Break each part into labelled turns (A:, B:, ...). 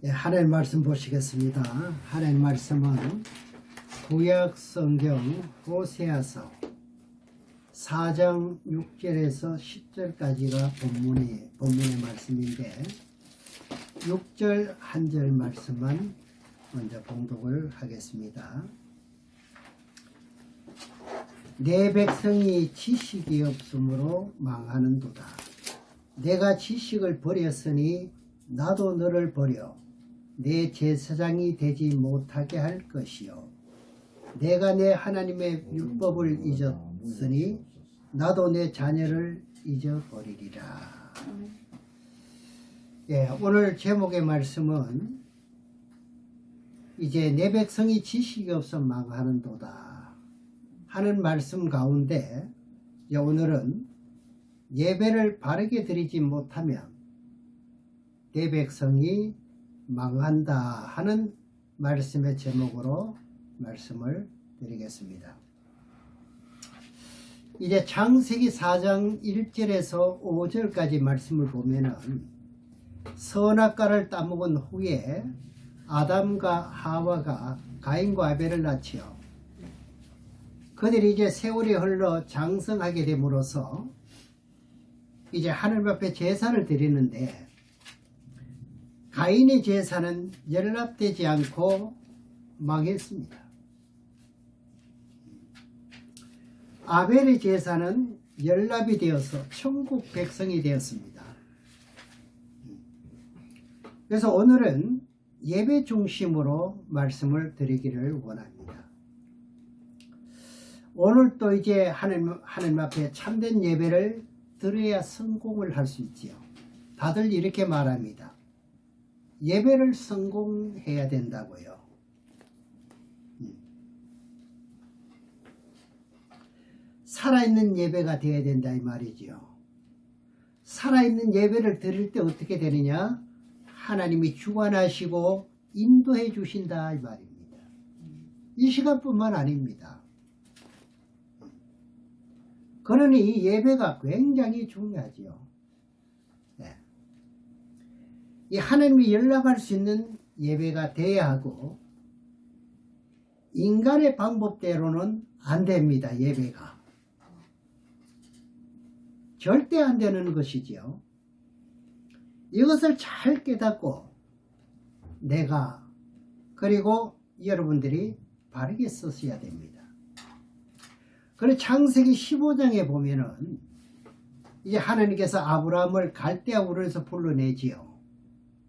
A: 예, 하나님 말씀 보시겠습니다. 하나님 말씀은 구약 성경 호세아서 4장 6절에서 10절까지가 본문의 말씀인데 6절 한 절 말씀만 먼저 봉독을 하겠습니다. 내 백성이 지식이 없으므로 망하는도다. 내가 지식을 버렸으니 나도 너를 버려 내 제사장이 되지 못하게 할 것이요. 내가 내 하나님의 율법을 잊었으니 나도 내 자녀를 잊어버리리라. 예, 오늘 제목의 말씀은 이제 내 백성이 지식이 없어 망하는도다 하는 말씀 가운데 오늘은 예배를 바르게 드리지 못하면 내 백성이 망한다 하는 말씀의 제목으로 말씀을 드리겠습니다. 이제 창세기 4장 1절에서 5절까지 말씀을 보면은 선악과를 따먹은 후에 아담과 하와가 가인과 아벨을 낳지요. 그들이 이제 세월이 흘러 장성하게 됨으로써 이제 하나님 앞에 제사를 드리는데 가인의 제사는 연락되지 않고 망했습니다. 아벨의 제사는 연락이 되어서 천국 백성이 되었습니다. 그래서 오늘은 예배 중심으로 말씀을 드리기를 원합니다. 오늘 또 이제 하나님 앞에 참된 예배를 드려야 성공을 할 수 있지요. 다들 이렇게 말합니다. 예배를 성공해야 된다고요. 살아있는 예배가 되어야 된다 이 말이지요. 살아있는 예배를 드릴 때 어떻게 되느냐? 하나님이 주관하시고 인도해 주신다 이 말입니다. 이 시간뿐만 아닙니다. 그러니 이 예배가 굉장히 중요하지요. 네. 이 하나님이 연락할 수 있는 예배가 돼야 하고 인간의 방법대로는 안 됩니다. 예배가 절대 안 되는 것이지요. 이것을 잘 깨닫고 내가 그리고 여러분들이 바르게 썼어야 됩니다. 그래서 창세기 15장에 보면은 이제 하나님께서 아브라함을 갈대아 우르에서 불러내지요.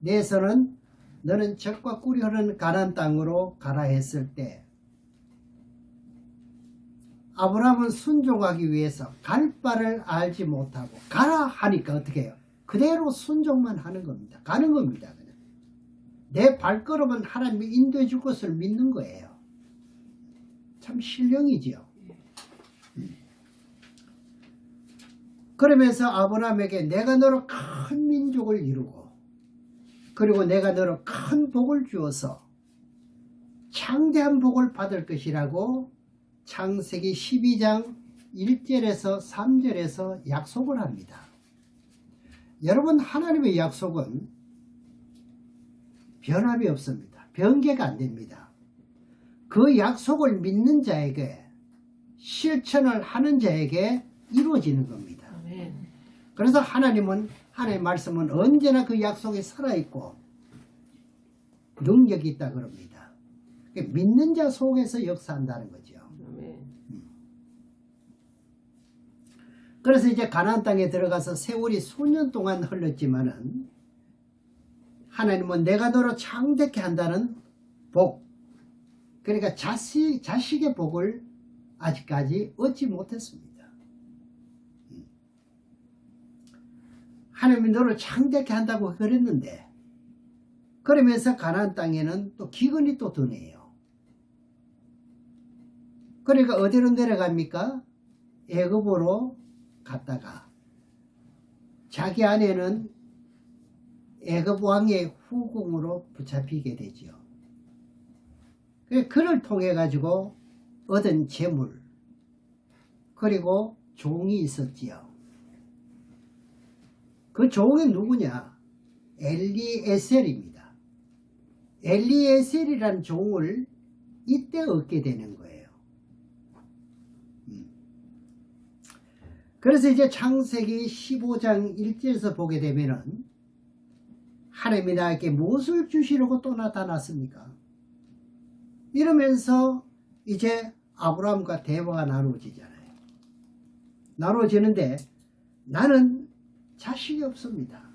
A: 내서는 너는 젖과 꿀이 흐르는 가나안 땅으로 가라 했을 때 아브라함은 순종하기 위해서 갈 바를 알지 못하고 가라 하니까 어떻게 해요? 그대로 순종만 하는 겁니다. 가는 겁니다. 그냥. 내 발걸음은 하나님이 인도해 줄 것을 믿는 거예요. 참 신령이지요. 그러면서 아브라함에게 내가 너로 큰 민족을 이루고 그리고 내가 너로 큰 복을 주어서 창대한 복을 받을 것이라고 창세기 12장 1절에서 3절에서 약속을 합니다. 여러분, 하나님의 약속은 변함이 없습니다. 변개가 안 됩니다. 그 약속을 믿는 자에게 실천을 하는 자에게 이루어지는 겁니다. 그래서 하나님의 말씀은 언제나 그 약속에 살아있고 능력이 있다 그럽니다. 믿는 자 속에서 역사한다는 거죠. 그래서 이제 가나안 땅에 들어가서 세월이 수년 동안 흘렀지만은 하나님은 내가 너로 창대케 한다는 복, 그러니까 자식의 복을 아직까지 얻지 못했습니다. 하나님이 너를 창대케 한다고 그랬는데 그러면서 가나안 땅에는 또 기근이 또 드네요. 그러니까 어디로 내려갑니까? 애굽으로 갔다가 자기 아내는 애굽 왕의 후궁으로 붙잡히게 되지요. 그를 통해 가지고 얻은 재물 그리고 종이 있었지요. 그 종이 누구냐? 엘리에셀입니다. 엘리에셀이라는 종을 이때 얻게 되는 거예요. 그래서 이제 창세기 15장 1절에서 보게 되면은 하나님이 나에게 무엇을 주시려고 또 나타났습니까? 이러면서 이제 아브라함과 대화가 나누어지잖아요. 나누어지는데 나는 자식이 없습니다.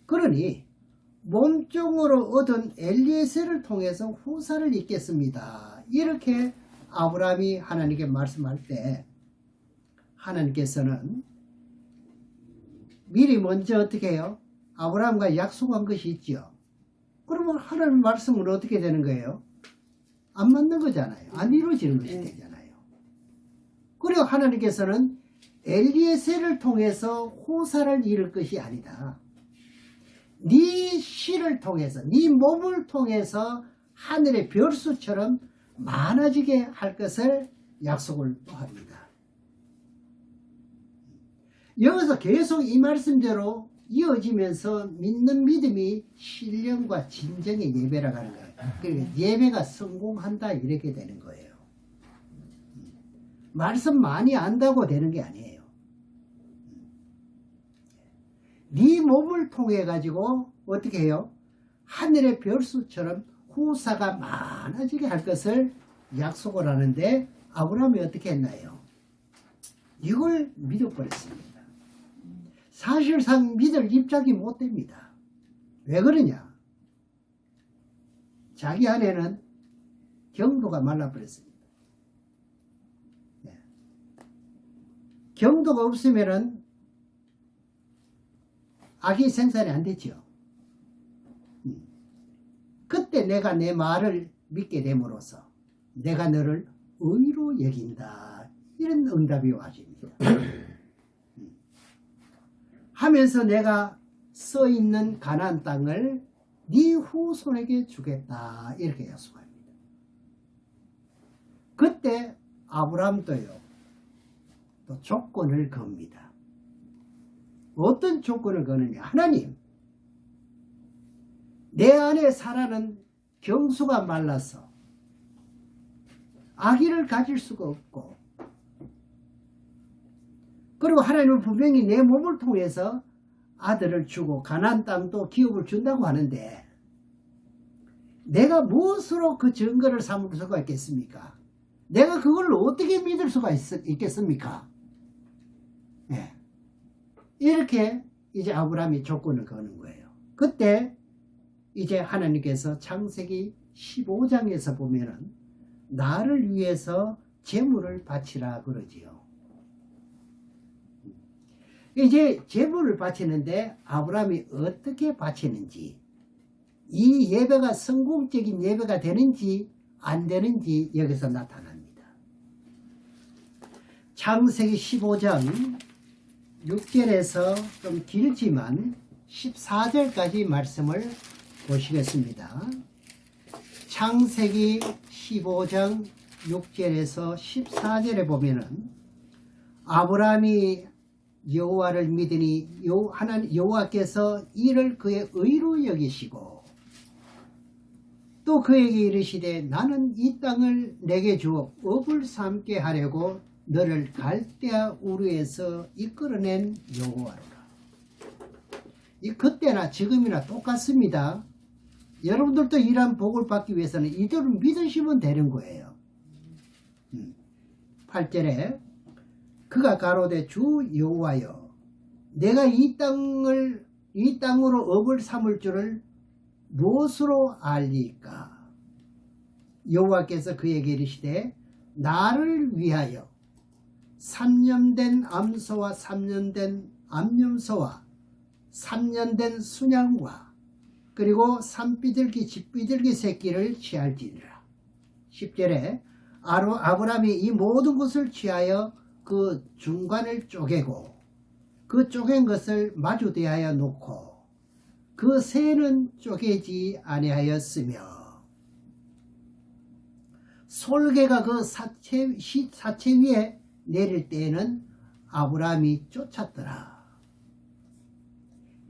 A: 그러니 몸종으로 얻은 엘리에셀을 통해서 후사를 잇겠습니다. 이렇게 아브라함이 하나님께 말씀할 때 하나님께서는 미리 먼저 어떻게 해요? 아브라함과 약속한 것이 있죠. 그러면 하나님 말씀은 어떻게 되는 거예요? 안 맞는 거잖아요. 안 이루어지는 것이 되잖아요. 그리고 하나님께서는 엘리에셀을 통해서 후사를 이룰 것이 아니다. 네 씨를 통해서, 네 몸을 통해서 하늘의 별수처럼 많아지게 할 것을 약속을 또 합니다. 여기서 계속 이 말씀대로 이어지면서 믿는 믿음이 신령과 진정의 예배라고 하는 거예요. 그러니까 예배가 성공한다 이렇게 되는 거예요. 말씀 많이 안다고 되는 게 아니에요. 네 몸을 통해 가지고 어떻게 해요? 하늘의 별수처럼 후사가 많아지게 할 것을 약속을 하는데 아브라함이 어떻게 했나요? 이걸 믿어버렸습니다. 사실상 믿을 입장이 못 됩니다. 왜 그러냐? 자기 안에는 경도가 말라버렸습니다. 경도가 없으면은 악이 생산이 안 되죠. 그때 내가 내 말을 믿게 됨으로써 내가 너를 의로 여긴다. 이런 응답이 와집니다. 하면서 내가 써있는 가나안 땅을 네 후손에게 주겠다. 이렇게 약속합니다. 그때 아브라함도요. 또 조건을 겁니다. 어떤 조건을 거느냐? 하나님, 내 안에 살아는 경수가 말라서 아기를 가질 수가 없고, 그리고 하나님은 분명히 내 몸을 통해서 아들을 주고 가나안 땅도 기업을 준다고 하는데 내가 무엇으로 그 증거를 삼을 수가 있겠습니까? 내가 그걸 어떻게 믿을 수가 있겠습니까? 네. 이렇게 이제 아브라함이 조건을 거는 거예요. 그때 이제 하나님께서 창세기 15장에서 보면은 나를 위해서 제물을 바치라 그러지요. 이제 제물을 바치는데 아브라함이 어떻게 바치는지, 이 예배가 성공적인 예배가 되는지 안 되는지 여기서 나타납니다. 창세기 15장 6절에서 좀 길지만 14절까지 말씀을 보시겠습니다. 창세기 15장 6절에서 14절에 보면은 아브라함이 여호와를 믿으니 여호와께서 이를 그의 의로 여기시고 또 그에게 이르시되 나는 이 땅을 내게 주어 업을 삼게 하려고 너를 갈대아 우르에서 이끌어낸 여호와로라. 이 그때나 지금이나 똑같습니다. 여러분들도 이러한 복을 받기 위해서는 이들을 믿으시면 되는 거예요. 8절에 그가 가로되 주 여호와여 내가 이 땅으로 업을 삼을 줄을 무엇으로 알리까? 여호와께서 그에게 이르시되 나를 위하여 3년 된 암소와 3년 된 암염소와 3년 된 순양과 그리고 산비둘기 집비둘기 새끼를 취할지니라. 10절에 아브라함이 이 모든 것을 취하여 그 중간을 쪼개고 그 쪼갠 것을 마주 대하여 놓고 그 새는 쪼개지 아니하였으며 솔개가 그 사체 위에 내릴 때에는 아브라함이 쫓았더라.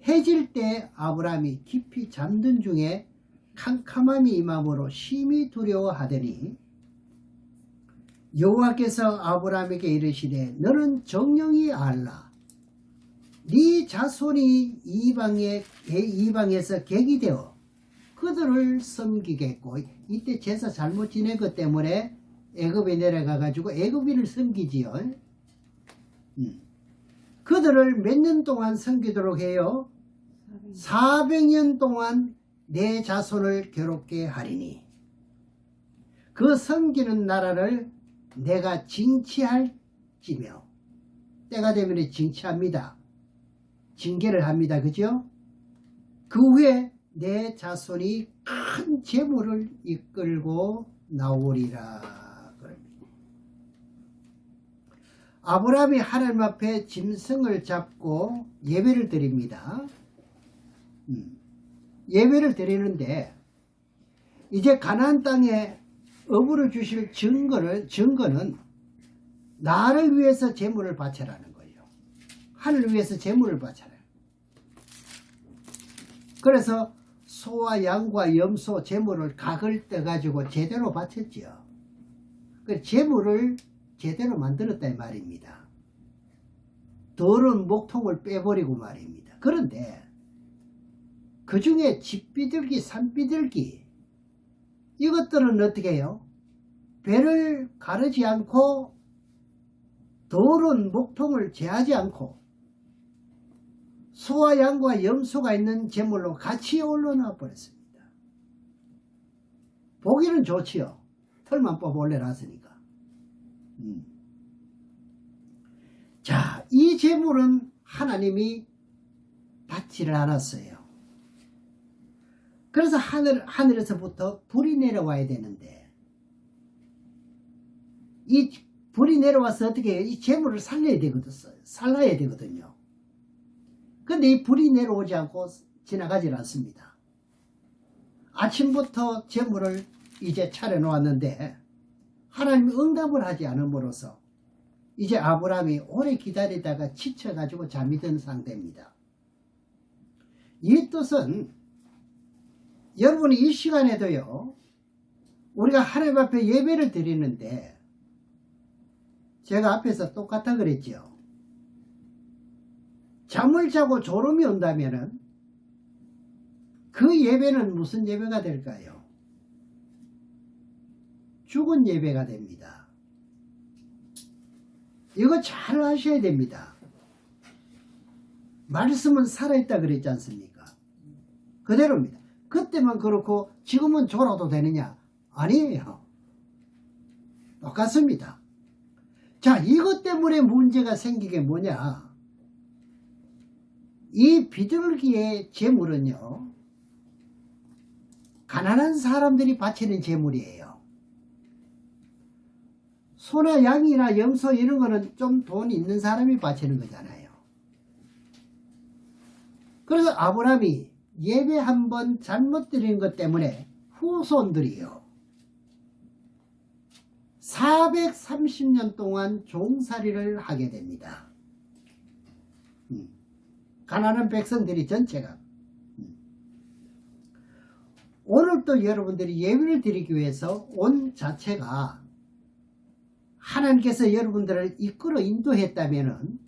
A: 해질 때 아브라함이 깊이 잠든 중에 캄캄함이 임함으로 심히 두려워하더니 여호와께서 아브라함에게 이르시되 너는 정령이 알라. 네 자손이 이방에서 객이 되어 그들을 섬기겠고, 이때 제사 잘못 지낸 것 때문에 애굽에 내려가 가지고 애굽인을 섬기지요. 그들을 몇 년 동안 섬기도록 해요? 400년 동안 내 자손을 괴롭게 하리니 그 섬기는 나라를 내가 징치할지며, 때가 되면 징치합니다. 징계를 합니다. 그죠? 그 후에 내 자손이 큰 재물을 이끌고 나오리라. 아브라함이 하나님 앞에 짐승을 잡고 예배를 드립니다. 예배를 드리는데 이제 가나안 땅에 어부를 주실 증거는 나를 위해서 제물을 바쳐라는 거예요. 하늘을 위해서 제물을 바쳐라. 그래서 소와 양과 염소 제물을 각을 떠가지고 제대로 바쳤지요. 그 제물을 제대로 만들었다 이 말입니다. 더러운 목통을 빼버리고 말입니다. 그런데 그 중에 집비둘기, 산비둘기 이것들은 어떻게 해요? 배를 가르지 않고 더러운 목통을 제하지 않고 소와 양과 염소가 있는 제물로 같이 올려놔 버렸습니다. 보기는 좋지요. 털만 뽑아 올려놨으니까. 자, 이 제물은 하나님이 받지를 않았어요. 그래서 하늘에서부터 불이 내려와야 되는데 이 불이 내려와서 어떻게 해요? 이 제물을 살려야 되거든요. 근데 이 불이 내려오지 않고 지나가질 않습니다. 아침부터 제물을 이제 차려놓았는데 하나님이 응답을 하지 않음으로써 이제 아브라함이 오래 기다리다가 지쳐가지고 잠이 든 상태입니다. 이 뜻은 여러분이 이 시간에도요, 우리가 하나님 앞에 예배를 드리는데 제가 앞에서 똑같다 그랬죠. 잠을 자고 졸음이 온다면은 그 예배는 무슨 예배가 될까요? 죽은 예배가 됩니다. 이거 잘 아셔야 됩니다. 말씀은 살아있다 그랬지 않습니까? 그대로입니다. 그때만 그렇고 지금은 졸아도 되느냐? 아니에요. 똑같습니다. 자, 이것 때문에 문제가 생기게 뭐냐? 이 비둘기의 제물은요, 가난한 사람들이 바치는 제물이에요. 소나 양이나 염소 이런 거는 좀 돈 있는 사람이 바치는 거잖아요. 그래서 아브라함이 예배 한 번 잘못 드린 것 때문에 후손들이요, 430년 동안 종살이를 하게 됩니다. 가난한 백성들이 전체가. 오늘 또 여러분들이 예배를 드리기 위해서 온 자체가 하나님께서 여러분들을 이끌어 인도했다면은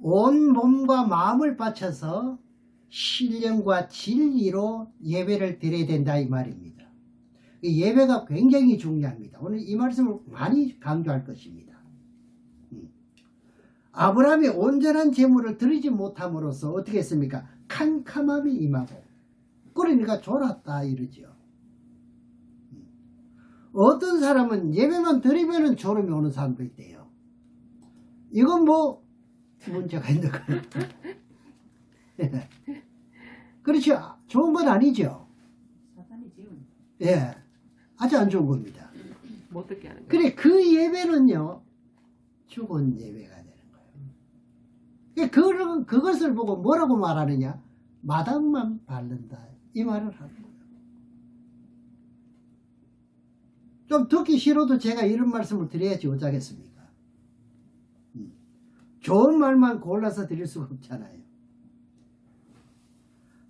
A: 온 몸과 마음을 바쳐서 신령과 진리로 예배를 드려야 된다 이 말입니다. 예배가 굉장히 중요합니다. 오늘 이 말씀을 많이 강조할 것입니다. 아브라함이 온전한 제물을 드리지 못함으로써 어떻게 했습니까? 캄캄함이 임하고, 그러니까 졸았다 이러죠. 어떤 사람은 예배만 드리면 졸음이 오는 사람도 있대요. 이건 뭐 문제가 있는 거예요. 그렇죠. 좋은 건 아니죠. 예, 아주 안 좋은 겁니다.
B: 못 듣게 하는 거예요.
A: 그래, 그 예배는요, 죽은 예배가 되는 거예요. 그것을 보고 뭐라고 말하느냐? 마당만 바른다 이 말을 하는 거예요. 좀 듣기 싫어도 제가 이런 말씀을 드려야지 어쩌겠습니까? 좋은 말만 골라서 드릴 수가 없잖아요.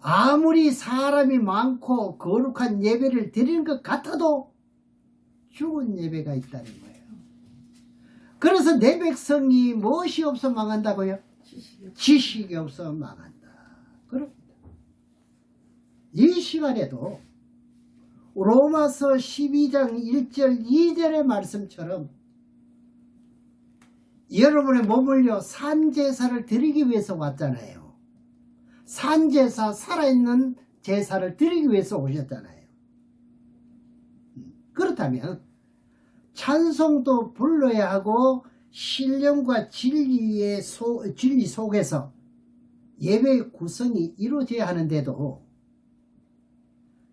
A: 아무리 사람이 많고 거룩한 예배를 드리는 것 같아도 죽은 예배가 있다는 거예요. 그래서 내 백성이 무엇이 없어 망한다고요? 지식이 없어 망한다. 그럽니다. 이 시간에도 로마서 12장 1절 2절의 말씀처럼 여러분의 몸을요 산제사를 드리기 위해서 왔잖아요. 산제사, 살아있는 제사를 드리기 위해서 오셨잖아요. 그렇다면 찬송도 불러야 하고 신령과 진리 속에서 예배의 구성이 이루어져야 하는데도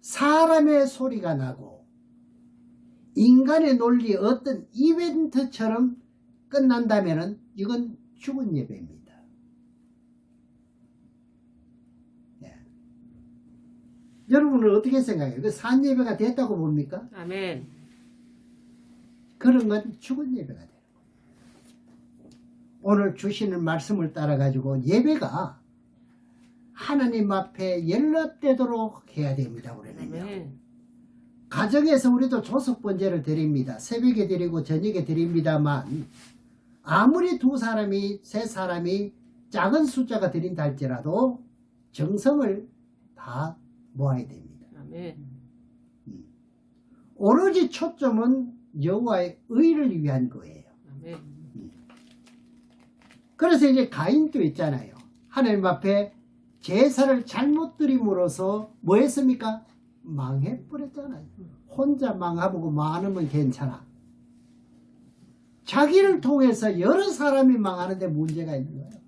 A: 사람의 소리가 나고 인간의 논리 어떤 이벤트처럼 끝난다면 이건 죽은 예배입니다. 여러분은 어떻게 생각해요? 그 산 예배가 됐다고 봅니까?
B: 아멘.
A: 그런 건 죽은 예배가 돼요. 오늘 주시는 말씀을 따라 가지고 예배가 하나님 앞에 연락되도록 해야 됩니다. 우리는요.
B: 아멘.
A: 가정에서 우리도 조석번제를 드립니다. 새벽에 드리고 저녁에 드립니다만 아무리 두 사람이 세 사람이 작은 숫자가 드린다 할지라도 정성을 다 모아야 됩니다.
B: 아멘.
A: 오로지 초점은 여호와의 의를 위한 거예요.
B: 아멘.
A: 그래서 이제 가인도 있잖아요. 하나님 앞에 제사를 잘못 드림으로써 뭐 했습니까? 망해버렸잖아요. 혼자 망하고 많으면 괜찮아. 자기를 통해서 여러 사람이 망하는데 문제가 있는 거예요.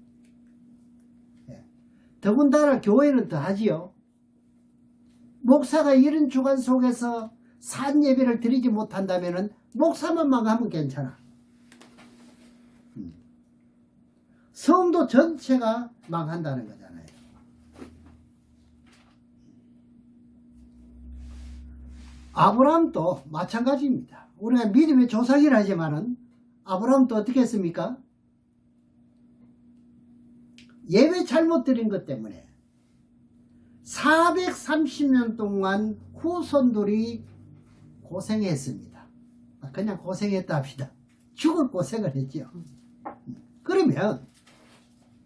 A: 더군다나 교회는 더 하지요. 목사가 이런 주관 속에서 산 예배를 드리지 못한다면 목사만 망하면 괜찮아. 성도 전체가 망한다는 거잖아요. 아브라함도 마찬가지입니다. 우리가 믿음의 조상이라 하지만은 아브라함도 어떻게 했습니까? 예배 잘못 드린 것 때문에 430년 동안 후손들이 고생했습니다. 그냥 고생했다 합시다. 죽을 고생을 했죠. 그러면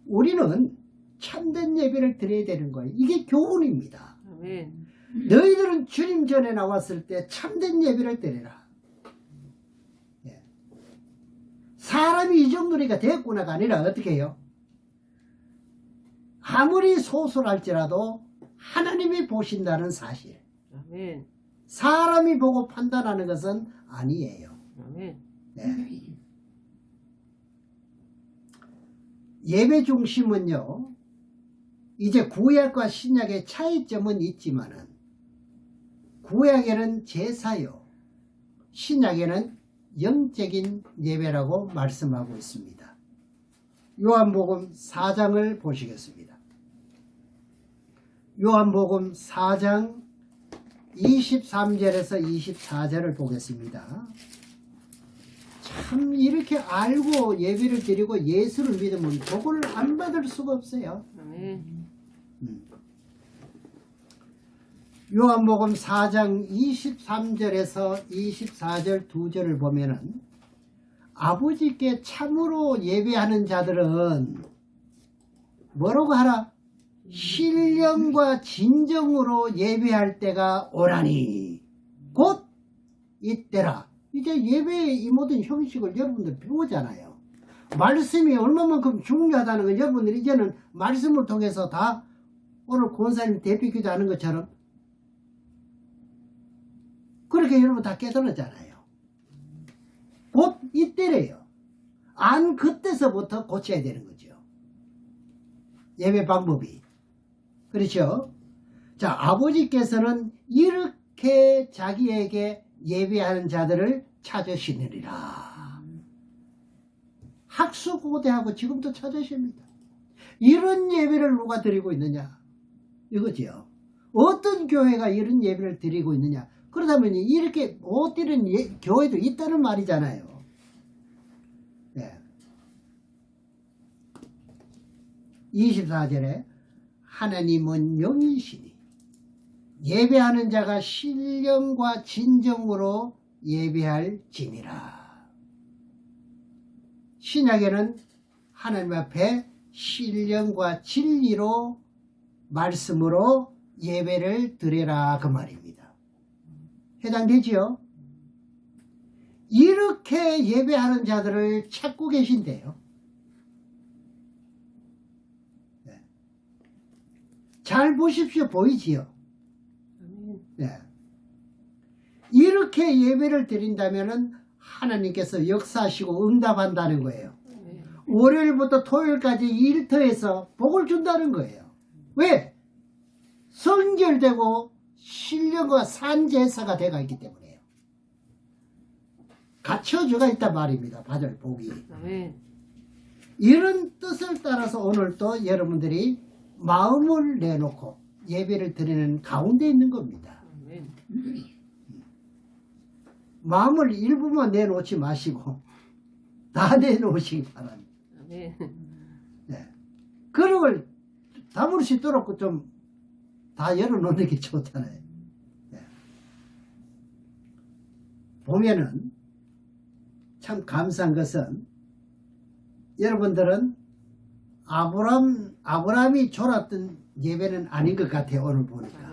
A: 우리는 참된 예배를 드려야 되는 거예요. 이게 교훈입니다.
B: 아멘.
A: 너희들은 주님 전에 나왔을 때 참된 예배를 드려라. 사람이 이 정도니까 됐구나가 아니라 어떻게 해요? 아무리 소설할지라도 하나님이 보신다는 사실.
B: 아멘.
A: 사람이 보고 판단하는 것은 아니에요.
B: 아멘.
A: 네. 예배 중심은요, 이제 구약과 신약의 차이점은 있지만은, 구약에는 제사요, 신약에는 영적인 예배라고 말씀하고 있습니다. 요한복음 4장을 보시겠습니다. 요한복음 4장 23절에서 24절을 보겠습니다. 참 이렇게 알고 예배를 드리고 예수를 믿으면 복을 안 받을 수가 없어요.
B: 아멘.
A: 요한복음 4장 23절에서 24절 두 절을 보면은 아버지께 참으로 예배하는 자들은 뭐라고 하라? 신령과 진정으로 예배할 때가 오라니 곧 이때라. 이제 예배의 이 모든 형식을 여러분들 배우잖아요. 말씀이 얼마만큼 중요하다는 걸 여러분들 이제는 말씀을 통해서 다 오늘 권사님 대표 기도하는 것처럼 그렇게 여러분 다 깨달았잖아요. 곧 이때래요. 안 그때서부터 고쳐야 되는 거죠. 예배 방법이. 그렇죠? 자, 아버지께서는 이렇게 자기에게 예배하는 자들을 찾으시느니라. 학수고대하고 지금도 찾으십니다. 이런 예배를 누가 드리고 있느냐? 이거지요. 어떤 교회가 이런 예배를 드리고 있느냐? 그러다면 이렇게 못 드리는 교회도 있다는 말이잖아요. 네. 24절에 하나님은 영이시니 예배하는 자가 신령과 진정으로 예배할지니라. 신약에는 하나님 앞에 신령과 진리로 말씀으로 예배를 드리라 그 말입니다. 해당되지요? 이렇게 예배하는 자들을 찾고 계신데요. 네. 잘 보십시오. 보이지요? 네. 이렇게 예배를 드린다면 하나님께서 역사하시고 응답한다는 거예요. 월요일부터 토요일까지 일터에서 복을 준다는 거예요. 왜? 성결되고 신령과 산제사가 되어 있기 때문에요. 갖춰져가 있단 말입니다. 받을 복이. 이런 뜻을 따라서 오늘도 여러분들이 마음을 내놓고 예배를 드리는 가운데 있는 겁니다. 마음을 일부만 내놓지 마시고 다 내놓으시기 바랍니다. 네. 그런 걸 담을 수 있도록 좀 다 열어놓는 게 좋잖아요. 네. 보면은 참 감사한 것은 여러분들은 아브라함이 졸았던 예배는 아닌 것 같아요. 오늘 보니까.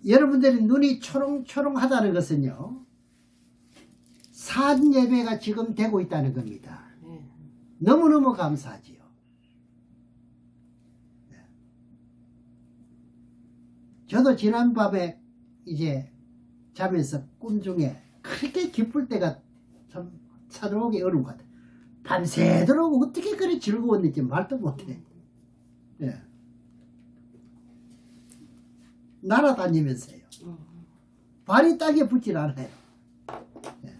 A: 여러분들이 눈이 초롱초롱하다는 것은요, 산 예배가 지금 되고 있다는 겁니다. 너무너무 감사하지요. 저도 지난밤에 이제 자면서 꿈 중에 그렇게 기쁠 때가 참 찾아오기 어려운 것 같아요. 밤새도록 어떻게 그리 즐거웠는지 말도 못해. 예. 날아다니면서요. 발이 땅에 붙질 않아요. 예.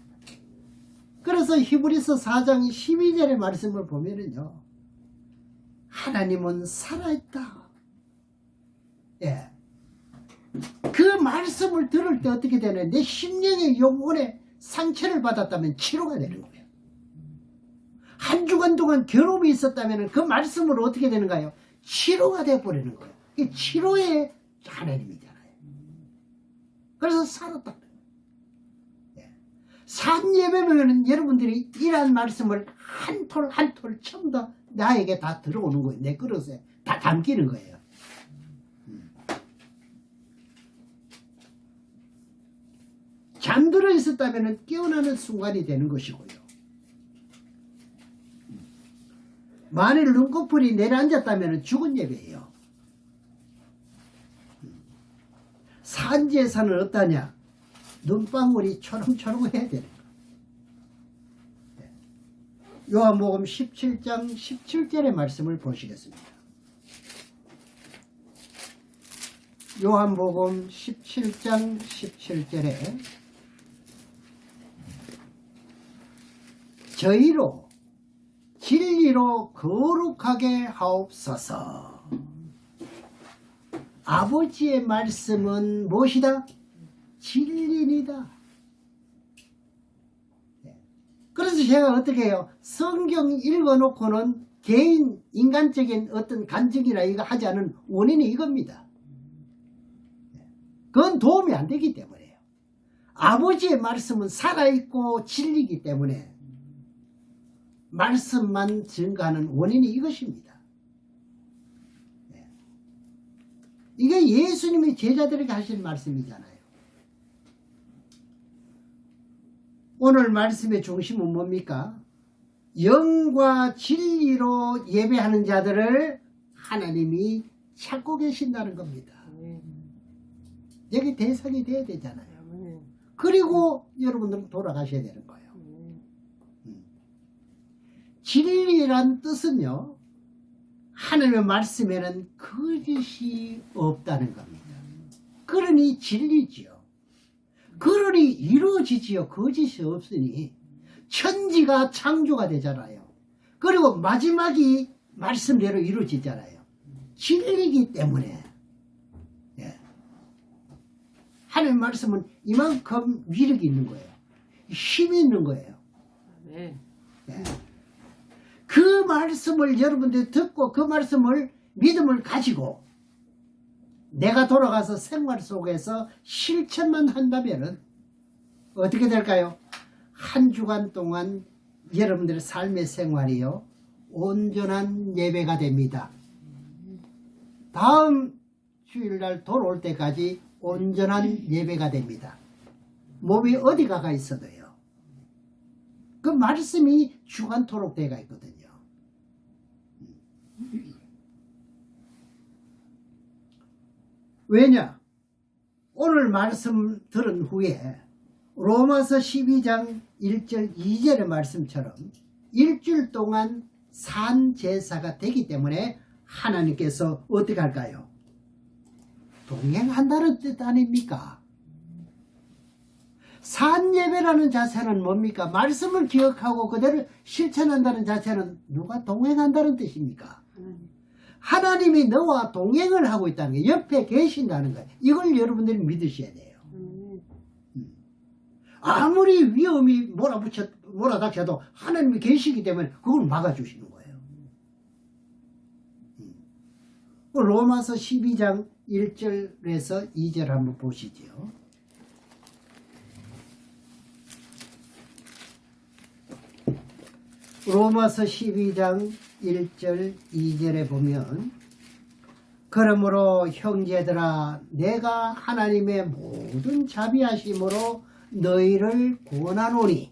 A: 그래서 히브리서 4장 12절의 말씀을 보면은요, 하나님은 살아있다. 예. 그 말씀을 들을 때 어떻게 되나요? 내 심령의 영혼에 상처를 받았다면 치료가 되는 거예요. 한 주간 동안 괴로움이 있었다면 그 말씀으로 어떻게 되는가요? 치료가 되어버리는 거예요. 이게 치료의 하나님이잖아요. 그래서 살았다. 산 예배면 여러분들이 이러한 말씀을 한 톨 한 톨 전부 다 나에게 다 들어오는 거예요. 내 그릇에 다 담기는 거예요. 잠들어 있었다면 깨어나는 순간이 되는 것이고요. 만일 눈꺼풀이 내려앉았다면 죽은 예배예요. 산제사는 어떠냐? 눈방울이 초롱초롱해야 되는 거예요. 요한복음 17장 17절의 말씀을 보시겠습니다. 요한복음 17장 17절에 저희로 진리로 거룩하게 하옵소서. 아버지의 말씀은 무엇이다? 진리니다. 그래서 제가 어떻게 해요? 성경 읽어놓고는 개인 인간적인 어떤 간증이나 이거 하지 않은 원인이 이겁니다. 그건 도움이 안 되기 때문에요. 아버지의 말씀은 살아있고 진리이기 때문에 말씀만 증가하는 원인이 이것입니다. 이게 예수님이 제자들에게 하신 말씀이잖아요. 오늘 말씀의 중심은 뭡니까? 영과 진리로 예배하는 자들을 하나님이 찾고 계신다는 겁니다. 여기 대상이 돼야 되잖아요. 그리고 여러분들은 돌아가셔야 되는 거예요. 진리란 뜻은요, 하나님의 말씀에는 거짓이 없다는 겁니다. 그러니 진리지요. 그러니 이루어지지요. 거짓이 없으니 천지가 창조가 되잖아요. 그리고 마지막이 말씀대로 이루어지잖아요. 진리이기 때문에 하나님의 말씀은 이만큼 위력이 있는 거예요. 힘이 있는 거예요. 네. 그 말씀을 여러분들이 듣고 그 말씀을 믿음을 가지고 내가 돌아가서 생활 속에서 실천만 한다면 어떻게 될까요? 한 주간 동안 여러분들의 삶의 생활이요 온전한 예배가 됩니다. 다음 주일날 돌아올 때까지 온전한 예배가 됩니다. 몸이 어디 가가 있어도요. 그 말씀이 주간토록 되어 있거든요. 왜냐? 오늘 말씀 들은 후에 로마서 12장 1절 2절의 말씀처럼 일주일 동안 산 제사가 되기 때문에 하나님께서 어떻게 할까요? 동행한다는 뜻 아닙니까? 산 예배라는 자세는 뭡니까? 말씀을 기억하고 그대로 실천한다는 자세는 누가 동행한다는 뜻입니까? 하나님이 너와 동행을 하고 있다는 게 옆에 계신다는 거예요. 이걸 여러분들이 믿으셔야 돼요. 아무리 위험이 몰아닥쳐도 하나님이 계시기 때문에 그걸 막아주시는 거예요. 로마서 12장 1절에서 2절 한번 보시죠. 로마서 12장 1절 2절에 보면 그러므로 형제들아 내가 하나님의 모든 자비하심으로 너희를 권하노니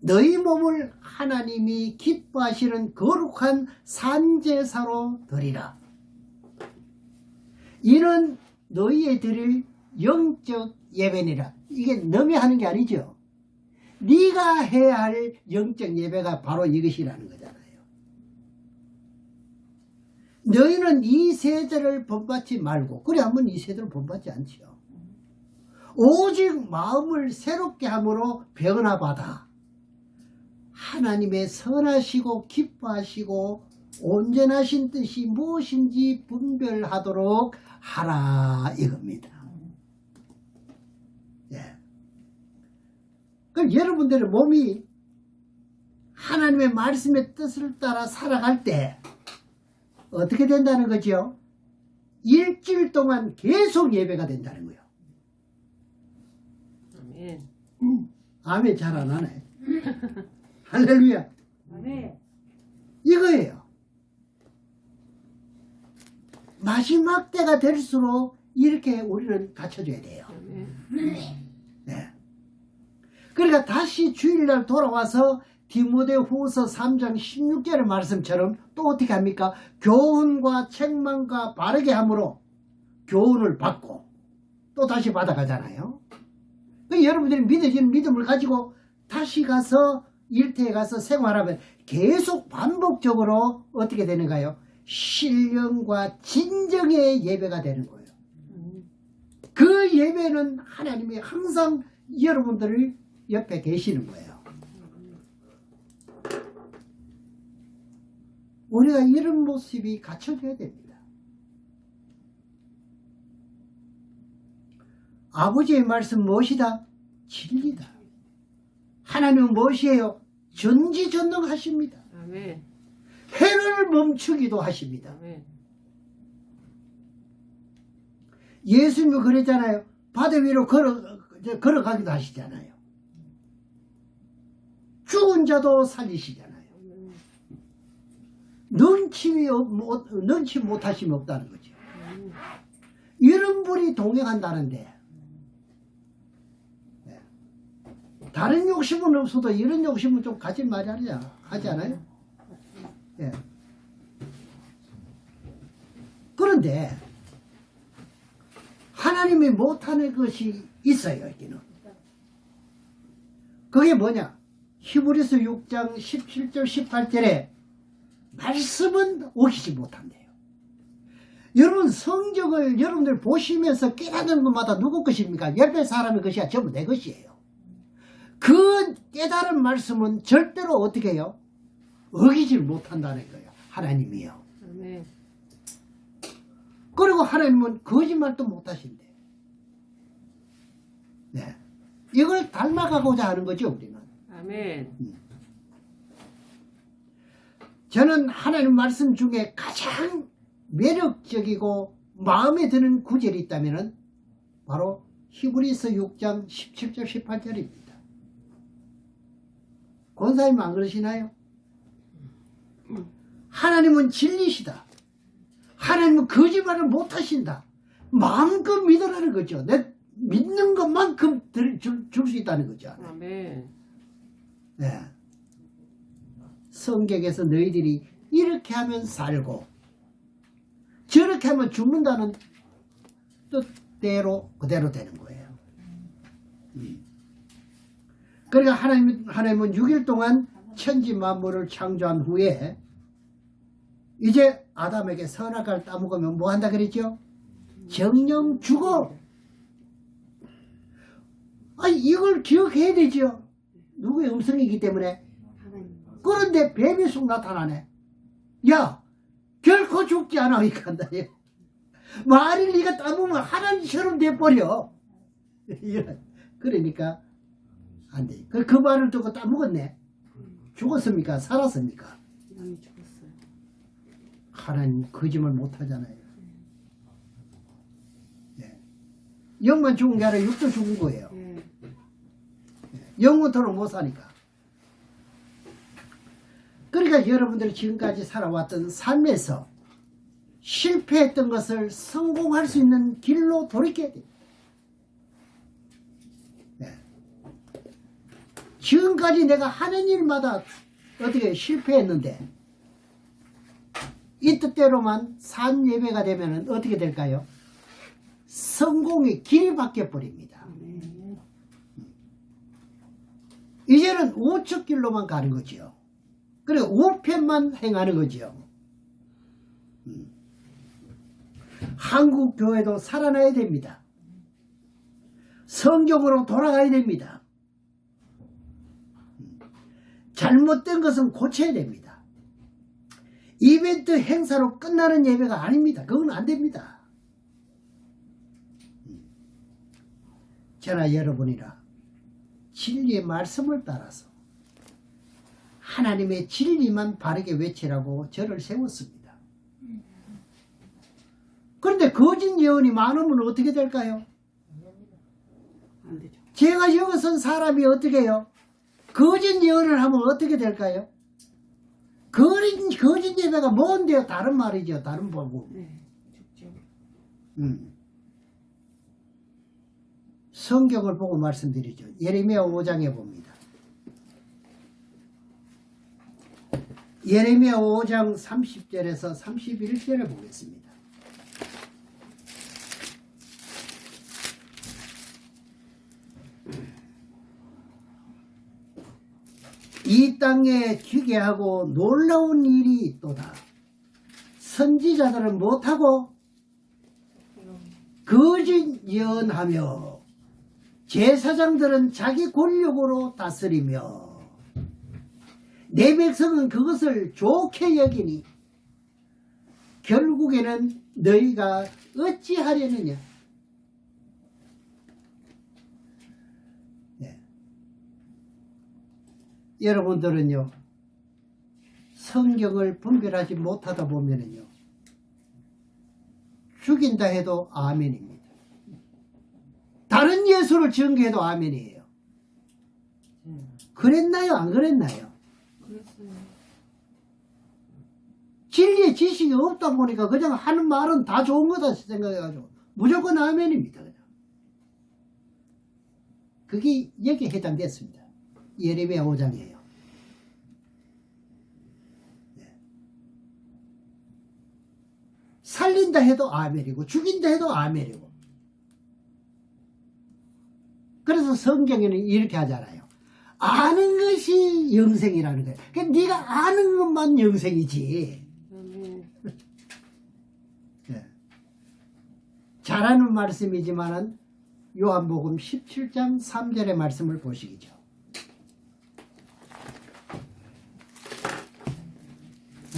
A: 너희 몸을 하나님이 기뻐하시는 거룩한 산제사로 드리라. 이는 너희의 드릴 영적 예배니라. 이게 너희 하는 게 아니죠. 네가 해야 할 영적 예배가 바로 이것이라는 거잖아요. 너희는 이 세대를 본받지 말고 그래 하면 이 세대를 본받지 않죠. 오직 마음을 새롭게 함으로 변화받아 하나님의 선하시고 기뻐하시고 온전하신 뜻이 무엇인지 분별하도록 하라 이겁니다. 예. 그럼 여러분들의 몸이 하나님의 말씀의 뜻을 따라 살아갈 때 어떻게 된다는 거죠? 일주일 동안 계속 예배가 된다는 거예요.
B: 아멘.
A: 아멘 잘 안 하네. 할렐루야.
B: 아멘.
A: 이거예요. 마지막 때가 될수록 이렇게 우리는 갖춰줘야 돼요. 네. 그러니까 다시 주일날 돌아와서 디모데후서 3장 16절의 말씀처럼 또 어떻게 합니까? 교훈과 책망과 바르게 함으로 교훈을 받고 또 다시 받아가잖아요. 여러분들이 믿어지는 믿음을 가지고 다시 가서 일터에 가서 생활하면 계속 반복적으로 어떻게 되는가요? 신령과 진정의 예배가 되는 거예요. 그 예배는 하나님이 항상 여러분들을 옆에 계시는 거예요. 우리가 이런 모습이 갖춰져야 됩니다. 아버지의 말씀 무엇이다? 진리다. 하나님은 무엇이에요? 전지전능하십니다.
B: 아멘.
A: 해를 멈추기도 하십니다.
B: 아멘.
A: 예수님은 그랬잖아요. 바다 위로 걸어가기도 하시잖아요. 죽은 자도 살리시잖아요. 능치 못하심이 없다는 거죠. 이런 분이 동행한다는데 다른 욕심은 없어도 이런 욕심은 좀 가지 말아야 하지 않아요? 예. 그런데 하나님이 못하는 것이 있어요. 여기는. 그게 뭐냐? 히브리서 6장 17절 18절에 말씀은 오기지 못한대요. 여러분 성경을 여러분들 보시면서 깨닫는 것마다 누구 것입니까? 옆에 사람의 것이 아니라 전부 내 것이에요. 그 깨달은 말씀은 절대로 어떻게 해요? 어기질 못한다는 거예요. 하나님이요.
B: 아멘.
A: 그리고 하나님은 거짓말도 못하신대. 네. 이걸 닮아가고자 하는 거죠, 우리는.
B: 아멘.
A: 저는 하나님 말씀 중에 가장 매력적이고 마음에 드는 구절이 있다면 바로 히브리서 6장 17절 18절입니다. 권사님 안 그러시나요? 하나님은 진리시다. 하나님은 거짓말을 못하신다. 마음껏 믿으라는 거죠. 내 믿는 것만큼 줄 수 있다는 거죠.
B: 아멘.
A: 네. 성경에서 너희들이 이렇게 하면 살고 저렇게 하면 죽는다는 뜻대로 그대로 되는 거예요. 그러니까 하나님은 6일 동안 천지 만물을 창조한 후에 이제 아담에게 선악과를 따먹으면 뭐 한다 그랬죠? 정령 죽어. 아니 이걸 기억해야 되죠. 누구의 음성이기 때문에. 그런데 뱀이 쑥 나타나네. 야 결코 죽지 않아. 이 간다요. 말을 네가 따먹으면 하나님처럼 돼버려. 그러니까 안 돼. 그 말을 듣고 따먹었네. 죽었습니까? 살았습니까?
B: 죽었어요.
A: 하나님 거짓말 못하잖아요. 예. 영만 죽은 게 아니라 육도 죽은 거예요. 영원토록 못 사니까. 그러니까 여러분들이 지금까지 살아왔던 삶에서 실패했던 것을 성공할 수 있는 길로 돌이켜야 돼요. 네. 지금까지 내가 하는 일마다 어떻게 실패했는데 이 뜻대로만 산 예배가 되면 어떻게 될까요? 성공의 길이 바뀌어 버립니다. 이제는 우측 길로만 가는 거지요. 그리고 우편만 행하는 거지요. 한국 교회도 살아나야 됩니다. 성경으로 돌아가야 됩니다. 잘못된 것은 고쳐야 됩니다. 이벤트 행사로 끝나는 예배가 아닙니다. 그건 안 됩니다. 저나 여러분이라 진리의 말씀을 따라서 하나님의 진리만 바르게 외치라고 저를 세웠습니다. 그런데 거짓 예언이 많으면 어떻게 될까요?
B: 안 되죠.
A: 제가 여기선 사람이 어떻게 해요? 거짓 예언을 하면 어떻게 될까요? 거짓 예배가 뭔데요? 다른 말이죠. 다른 보고.
B: 네, 죽죠.
A: 성경을 보고 말씀드리죠. 예레미야 5장에 봅니다. 예레미야 5장 30절에서 31절에 보겠습니다. 이 땅에 기괴하고 놀라운 일이 있도다. 선지자들은 못하고 거짓 예언하며 제사장들은 자기 권력으로 다스리며 내 백성은 그것을 좋게 여기니 결국에는 너희가 어찌하려느냐. 네. 여러분들은요 성경을 분별하지 못하다 보면은요 죽인다 해도 아멘입니다. 다른 예수를 증거해도 아멘이에요. 그랬나요? 안 그랬나요?
B: 그랬어요.
A: 진리의 지식이 없다 보니까 그냥 하는 말은 다 좋은 거다 생각해가지고 무조건 아멘입니다. 그냥. 그게 여기에 해당됐습니다. 예레미야 5장이에요. 살린다 해도 아멘이고 죽인다 해도 아멘이고. 그래서 성경에는 이렇게 하잖아요. 아는 것이 영생이라는 거예요. 그러니까 네가 아는 것만 영생이지. 네. 잘하는 말씀이지만은 요한복음 17장 3절의 말씀을 보시기죠.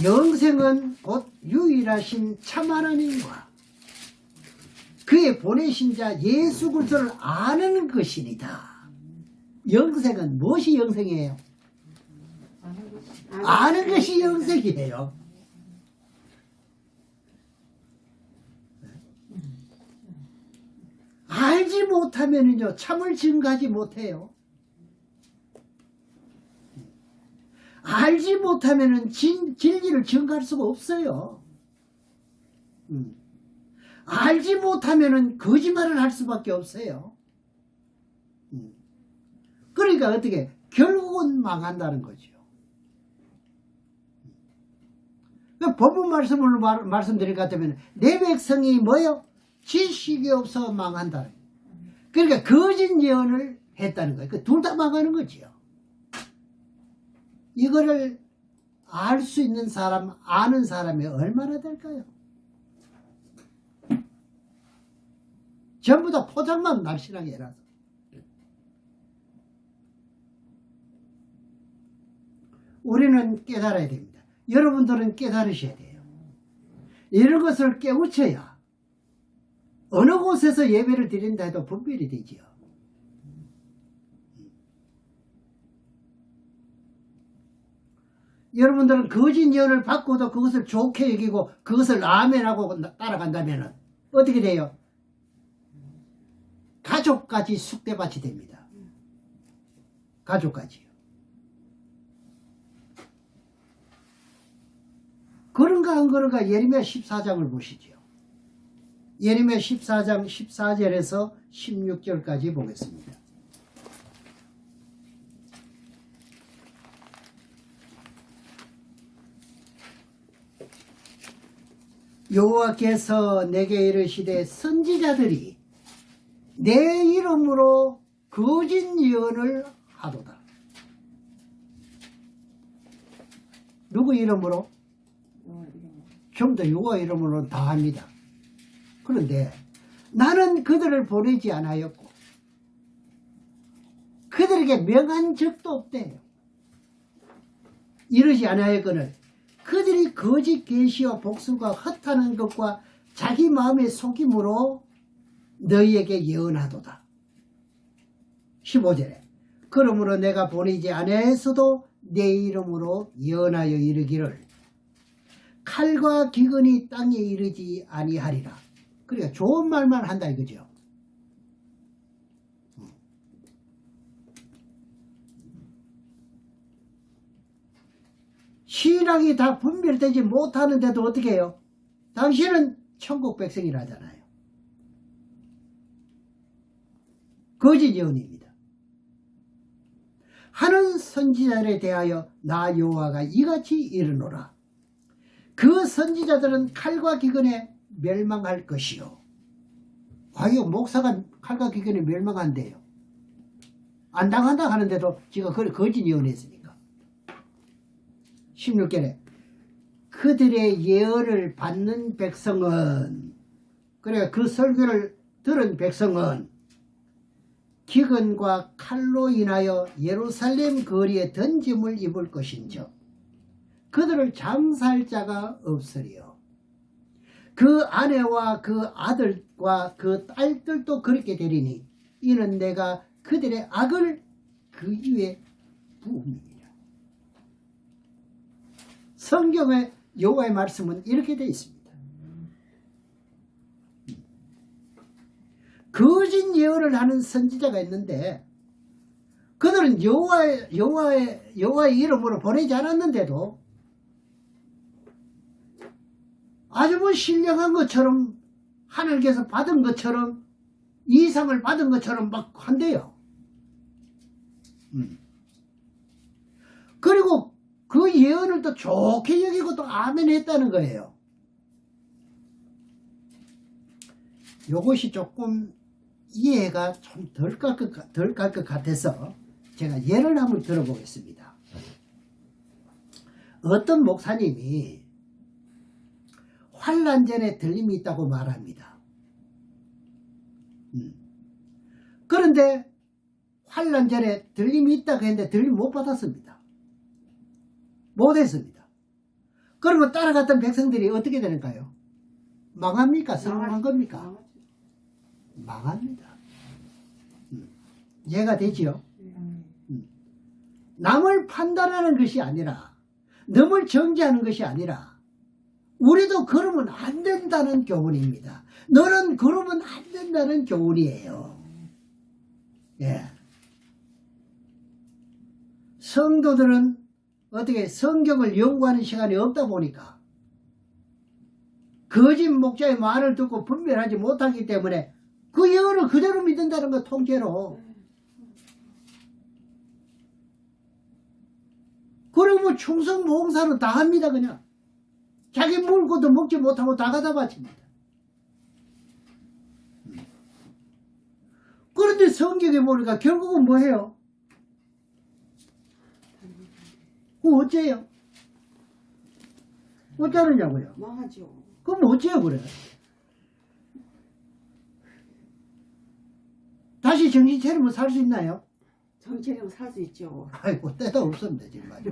A: 영생은 곧 유일하신 참 하나님과 그의 보내신 자 예수 그리스도를 아는 것이니다. 영생은 무엇이 영생이에요? 아는 것이 영생이에요. 알지 못하면은요, 참을 증가하지 못해요. 알지 못하면은 진리를 증가할 수가 없어요. 알지 못하면은 거짓말을 할 수밖에 없어요. 그러니까 어떻게 결국은 망한다는 거죠. 법문 말씀을 말씀드릴 것 같으면 내 백성이 뭐요? 지식이 없어 망한다. 그러니까 거짓 예언을 했다는 거예요. 둘 다 망하는 거지요. 이거를 알 수 있는 사람, 아는 사람이 얼마나 될까요? 전부 다 포장만 날씬하게 해놔서. 우리는 깨달아야 됩니다. 여러분들은 깨달으셔야 돼요. 이런 것을 깨우쳐야 어느 곳에서 예배를 드린다 해도 분별이 되지요. 여러분들은 거짓 예언을 받고도 그것을 좋게 여기고 그것을 아멘하고 따라간다면 어떻게 돼요? 가족까지 쑥대밭이 됩니다. 가족까지요. 그런가 안 그런가 예레미야 14장을 보시죠. 예레미야 14장 14절에서 16절까지 보겠습니다. 여호와께서 내게 이르시되 선지자들이 내 이름으로 거짓 예언을 하도다. 누구 이름으로? 좀 더 여호와 이름으로 다 합니다. 그런데 나는 그들을 보내지 않았고 그들에게 명한 적도 없대요. 이러지 않았거늘 그들이 거짓 계시와 복수가 헛하는 것과 자기 마음의 속임으로 너희에게 예언하도다. 15절에 그러므로 내가 보내지 않았어도 내 이름으로 예언하여 이르기를 칼과 기근이 땅에 이르지 아니하리라. 그러니까 좋은 말만 한다 이거죠. 신앙이 다 분별되지 못하는데도 어떻게 해요? 당신은 천국 백성이라잖아요. 거짓 예언입니다. 하는 선지자들에 대하여 나 여호와가 이같이 이르노라. 그 선지자들은 칼과 기근에 멸망할 것이요. 과연 목사가 칼과 기근에 멸망한대요. 안 당한다 하는데도 지가 거짓 예언했으니까. 16절에 그들의 예언을 받는 백성은, 그래 그 설교를 들은 백성은 기근과 칼로 인하여 예루살렘 거리에 던짐을 입을 것인즉 그들을 장사할 자가 없으리요. 그 아내와 그 아들과 그 딸들도 그렇게 되리니 이는 내가 그들의 악을 그 위에 부음이니라. 성경의 여호와의 말씀은 이렇게 되어 있습니다. 거짓 예언을 하는 선지자가 있는데 그들은 여호와의 이름으로 보내지 않았는데도 아주 뭐 신령한 것처럼 하늘께서 받은 것처럼 이상을 받은 것처럼 막 한대요. 그리고 그 예언을 또 좋게 여기고 또 아멘 했다는 거예요. 요것이 조금 이해가 좀 덜 갈 것 같아서 제가 예를 한번 들어보겠습니다. 어떤 목사님이 환난 전에 들림이 있다고 말합니다. 그런데 환난 전에 들림이 있다고 했는데 들림 못 받았습니다. 못했습니다. 그러면 따라갔던 백성들이 어떻게 되는가요? 망합니까? 성공한 겁니까? 망합니다. 이해가 되지요? 남을 판단하는 것이 아니라, 남을 정죄하는 것이 아니라, 우리도 그러면 안 된다는 교훈입니다. 너는 그러면 안 된다는 교훈이에요. 예. 성도들은 어떻게 성경을 연구하는 시간이 없다 보니까 거짓 목자의 말을 듣고 분별하지 못하기 때문에 그 예언을 그대로 믿는다는 거, 통째로. 그리고 충성 봉사는 다 합니다. 그냥 자기 물고도 먹지 못하고 다 갖다 바칩니다. 그런데 성경에 보니까 결국은 뭐해요? 그거 어째요? 어쩌느냐고요?
B: 망하죠.
A: 그럼 어째요 그래? 다시 정신 차리면 살 수 있나요?
B: 정체력은 살 수 있죠.
A: 아이고, 때도 없습니다 지금 아주.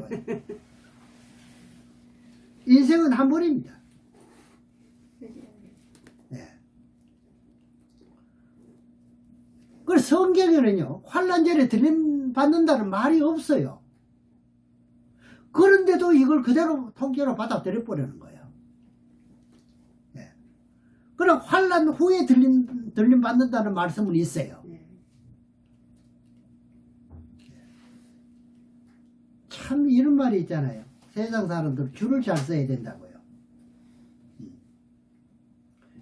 A: 인생은 한 번입니다. 네. 그래서 성경에는요, 환난전에 들림받는다는 말이 없어요. 그런데도 이걸 그대로 통째로 받아들여 버리는 거예요. 네. 그럼 환난 후에 들림받는다는 말씀은 있어요.
B: 네.
A: 참 이런 말이 있잖아요. 세상 사람들 줄을 잘 써야 된다고요.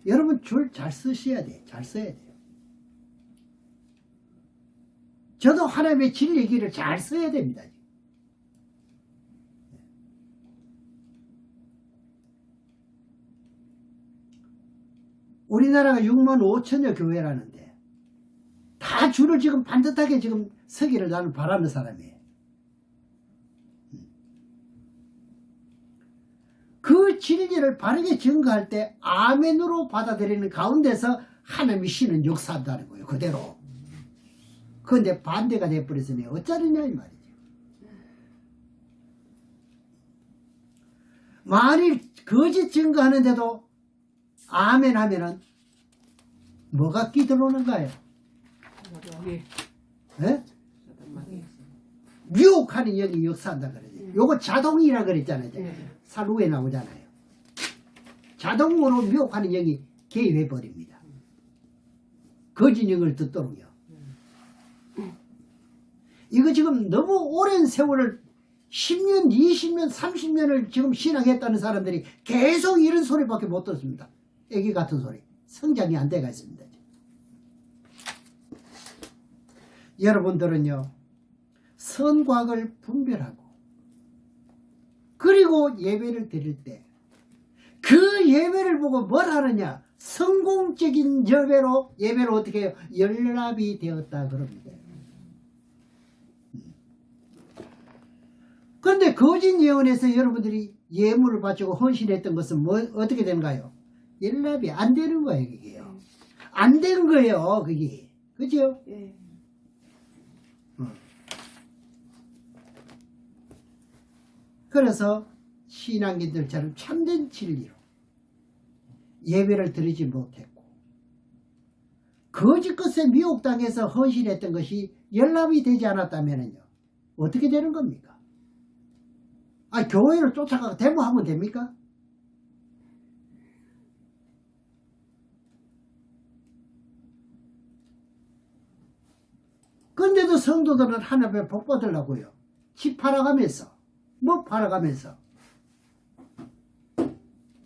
A: 여러분 줄 잘 쓰셔야 돼요. 잘 써야 돼요. 저도 하나님의 진리의 길을 잘 써야 됩니다. 우리나라가 6만 5천여 교회라는데 다 줄을 지금 반듯하게 지금 서기를 나는 바라는 사람이에요. 그 진리를 바르게 증거할 때 아멘으로 받아들이는 가운데서 하나님이 신은 역사한다는 거예요. 그대로. 그런데 반대가 돼버렸으니 어쩌느냐 이 말이죠. 만일 거짓 증거하는데도 아멘 하면은 뭐가 끼들어오는가요?
B: 예.
A: 예? 유혹하는 영이 역사한다 그러지. 요거 자동이라 그랬잖아요. 살 위에 나오잖아요. 자동으로 유혹하는 영이 개입해 버립니다. 거짓 영을 듣도록요. 이거 지금 너무 오랜 세월을 10년, 20년, 30년을 지금 신앙했다는 사람들이 계속 이런 소리밖에 못 듣습니다. 애기 같은 소리. 성장이 안 돼가 있습니다. 여러분들은요, 선과악을 분별하고, 그리고 예배를 드릴 때, 그 예배를 보고 뭘 하느냐? 성공적인 예배로 어떻게 해요? 연락이 되었다 그럽니다. 그런데 거짓 예언에서 여러분들이 예물을 바치고 헌신했던 것은 어떻게 되는가요? 연락이 안 되는 거예요, 그게요. 안 된 거예요, 그게. 그죠?
B: 예.
A: 그래서 신앙인들처럼 참된 진리로 예배를 드리지 못했고, 거짓 것에 미혹당해서 헌신했던 것이 연락이 되지 않았다면요, 어떻게 되는 겁니까? 교회를 쫓아가고 데모하면 됩니까? 근데도 성도들은 하나님의 복 받으려고요, 집 팔아가면서, 뭐 팔아가면서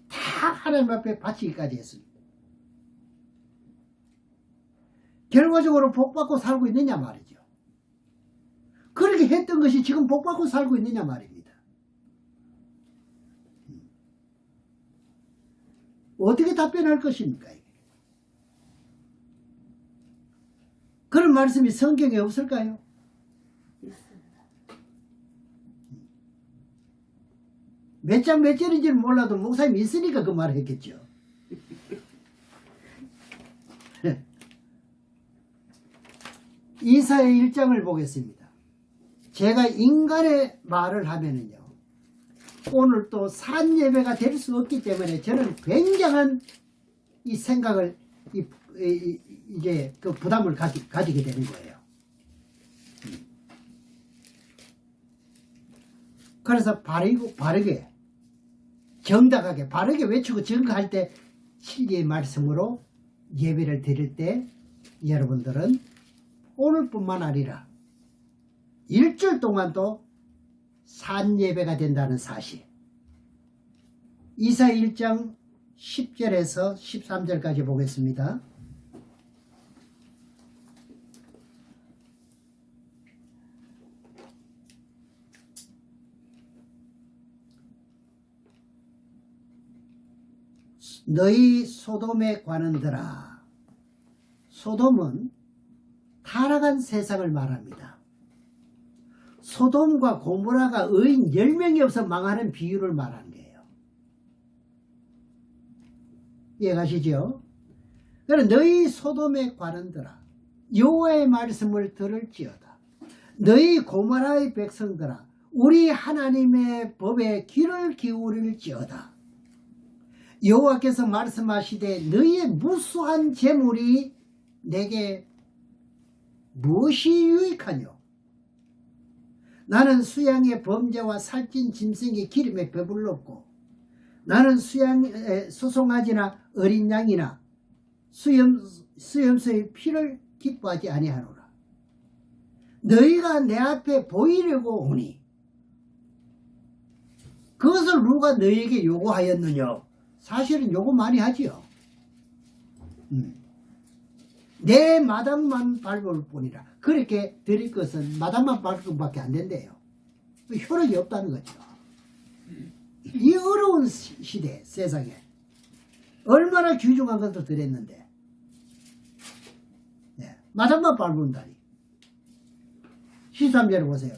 A: 다 하나님 앞에 바치기까지 했습니다. 결과적으로 복 받고 살고 있느냐 말이죠. 그렇게 했던 것이 지금 복 받고 살고 있느냐 말입니다. 어떻게 답변할 것입니까? 그런 말씀이 성경에 없을까요? 몇 장 몇 절인지는 몰라도 목사님이 있으니까 그 말을 했겠죠. 이사야 1장을 보겠습니다. 제가 인간의 말을 하면은요, 오늘 또 산 예배가 될 수 없기 때문에 저는 굉장한 이 생각을 이제 그 부담을 가지게 되는 거예요. 그래서 바르게 정당하게 바르게 외치고 증거할 때 진리의 말씀으로 예배를 드릴 때 여러분들은 오늘뿐만 아니라 일주일 동안도 산 예배가 된다는 사실. 이사 1장 10절에서 13절까지 보겠습니다. 너희 소돔에 관한들아. 소돔은 타락한 세상을 말합니다. 소돔과 고모라가 의인 10명이 없어 망하는 비유를 말하는 거예요. 이해가시죠? 그래 너희 소돔에 관한들아 여호와의 말씀을 들을지어다. 너희 고모라의 백성들아 우리 하나님의 법에 귀를 기울일지어다. 여호와께서 말씀하시되 너희의 무수한 재물이 내게 무엇이 유익하뇨? 나는 수양의 범죄와 살찐 짐승의 기름에 배불렀고 나는 수송아지나 어린 양이나 수염소의 피를 기뻐하지 아니하노라. 너희가 내 앞에 보이려고 오니 그것을 누가 너희에게 요구하였느냐? 사실은 요구 많이 하지요. 내 마당만 밟을 뿐이라. 그렇게 드릴 것은 마당만 밟을 것밖에 안 된대요. 효력이 없다는 거죠. 이 어려운 시대 세상에 얼마나 귀중한 것도 드렸는데 네, 마당만 밟는다니. 13절을 보세요.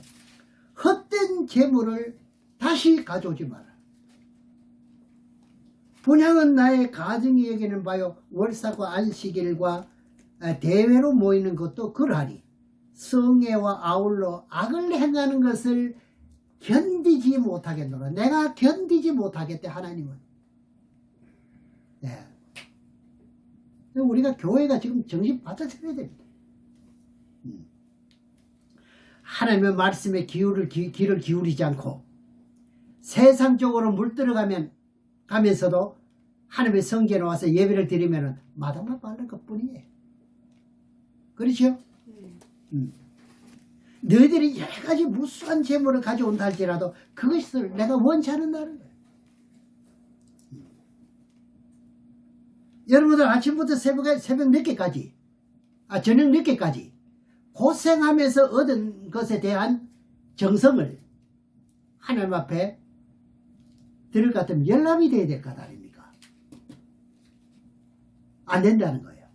A: 헛된 재물을 다시 가져오지 마라. 분향은 나의 가정이 여기는 바요 월사과 안식일과 대회로 모이는 것도 그러하니 성애와 아울러 악을 행하는 것을 견디지 못하겠노라. 내가 견디지 못하겠대 하나님은. 네. 우리가 교회가 지금 정신 바짝 차려야 됩니다. 하나님의 말씀에 귀를 기울이지 않고 세상적으로 가면서도 하나님의 성전에 와서 예배를 드리면 마당만 밟는 것 뿐이에요. 그렇죠? 너희들이 여러 가지 무수한 재물을 가져온다 할지라도 그것을 내가 원치 않는다는 거예요. 여러분들 아침부터 새벽 늦게까지 저녁 늦게까지 고생하면서 얻은 것에 대한 정성을 하나님 앞에 드릴 것 같으면 열람이 돼야 될 것 아닙니까? 안 된다는 거예요.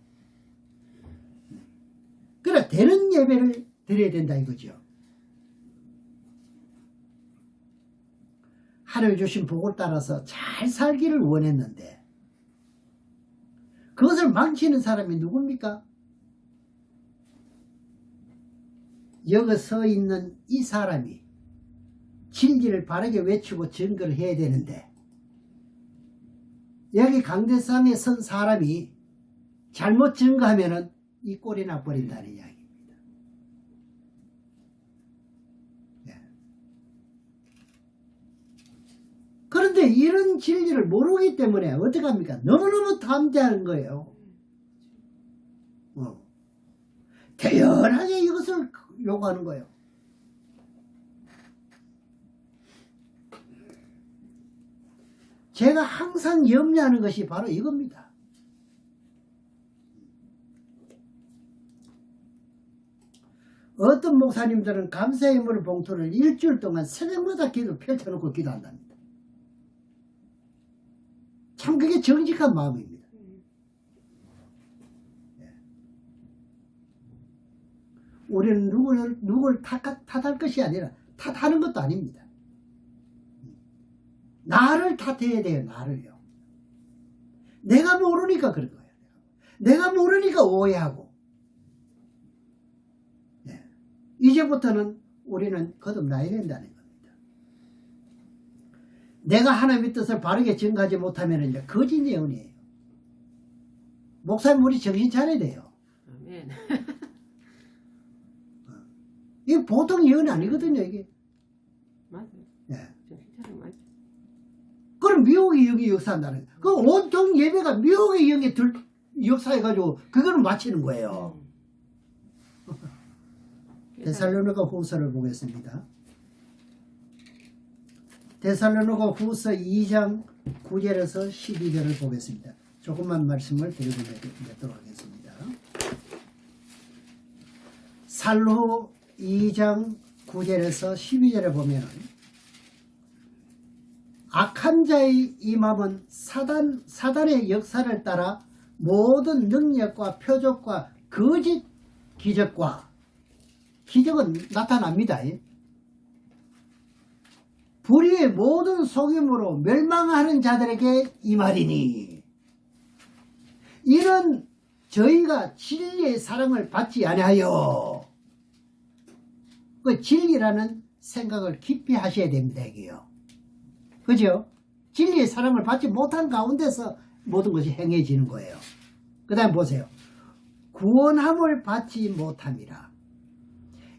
A: 그래 되는 예배를 드려야 된다 이거죠. 하나님 주신 복을 따라서 잘 살기를 원했는데 그것을 망치는 사람이 누굽니까? 여기 서 있는 이 사람이 진리를 바르게 외치고 증거를 해야 되는데 여기 강대상에 선 사람이 잘못 증거하면은 이 꼴이 나버린다는 이야기입니다. 네. 그런데 이런 진리를 모르기 때문에 어떻게 합니까? 너무너무 담대한 거예요. 대연하게 이것을 요구하는 거예요. 제가 항상 염려하는 것이 바로 이겁니다. 어떤 목사님들은 감사의 물 봉투를 일주일 동안 새벽마다 펼쳐놓고 기도한답니다. 참 그게 정직한 마음입니다. 우리는 누구를 탓할 것이 아니라 탓하는 것도 아닙니다. 나를 탓해야 돼요. 나를요. 내가 모르니까 그런 거예요. 내가 모르니까 오해하고. 네. 이제부터는 우리는 거듭나야 된다는 겁니다. 내가 하나님의 뜻을 바르게 증거하지 못하면 이제 거짓 예언이에요. 목사님 우리 정신 차려야 돼요.
B: 아멘.
A: 이게 보통 예언이 아니거든요. 이게.
B: 맞아요.
A: 네. 그거는 미혹의 영이 역사한다는 거예요. 그 온통 예배가 미혹의 영이 역사해가지고 그거는 마치는 거예요. 데살로니가 후서를 보겠습니다. 데살로니가 후서 2장 9절에서 12절을 보겠습니다. 조금만 말씀을 드리고 맺도록 하겠습니다. 살로 2장 9절에서 12절에 보면 악한 자의 임함은 사단의 역사를 따라 모든 능력과 표적과 거짓 기적은 나타납니다. 불의의 모든 속임으로 멸망하는 자들에게 임하리니 이는 저희가 진리의 사랑을 받지 아니하여 그 진리라는 생각을 깊이 하셔야 됩니다. 이게요. 그죠? 진리의 사랑을 받지 못한 가운데서 모든 것이 행해지는 거예요. 그 다음에 보세요. 구원함을 받지 못함이라.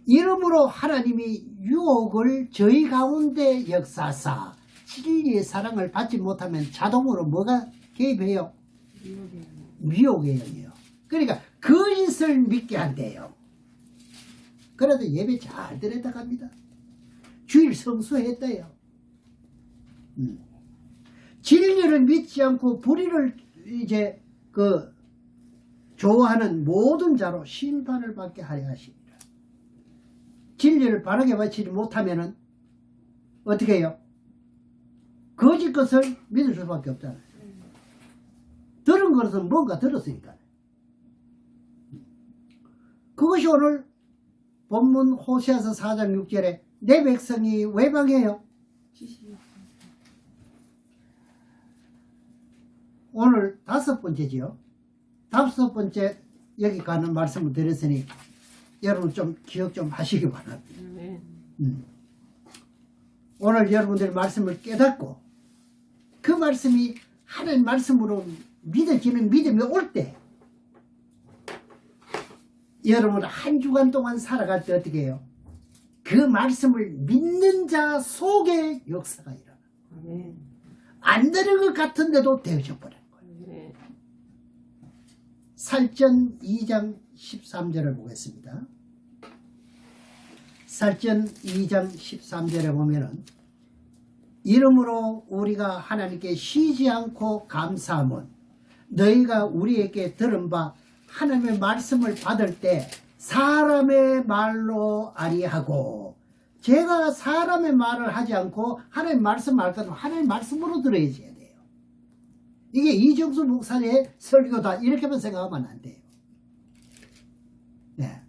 A: 이러므로 하나님이 유혹을 저희 가운데 역사하사 진리의 사랑을 받지 못하면 자동으로 뭐가 개입해요? 미혹의 영이에요. 그러니까 거짓을 믿게 한대요. 그래도 예배 잘 드렸다 갑니다. 주일 성수했대요. 진리를 믿지 않고 불의를 이제 좋아하는 모든 자로 심판을 받게 하려 하십니다. 진리를 바르게 바치지 못하면은 어떻게 해요? 거짓 것을 믿을 수밖에 없잖아요. 들은 것은 뭔가 들었으니까. 그것이 오늘 본문 호세아서 4장 6절에 내 백성이 외방해요. 오늘 5번째지요. 5번째 여기 가는 말씀을 드렸으니 여러분 좀 기억 좀 하시기 바랍니다. 오늘 여러분들의 말씀을 깨닫고 그 말씀이 하나님 말씀으로 믿어지는 믿음이 올 때 여러분 한 주간 동안 살아갈 때 어떻게 해요? 그 말씀을 믿는 자 속에 역사가 일어나. 안 되는 것 같은데도 되어져버리는 거예요. 살전 2장 13절을 보겠습니다. 살전 2장 13절에 보면은 이러므로 우리가 하나님께 쉬지 않고 감사함은 너희가 우리에게 들은 바 하나님의 말씀을 받을 때 사람의 말로 아니하고 제가 사람의 말을 하지 않고 하나님 말씀을 할 때는 하나님 말씀으로 들어야지 돼요. 이게 이정수 목사의 설교다 이렇게만 생각하면 안 돼요. 네.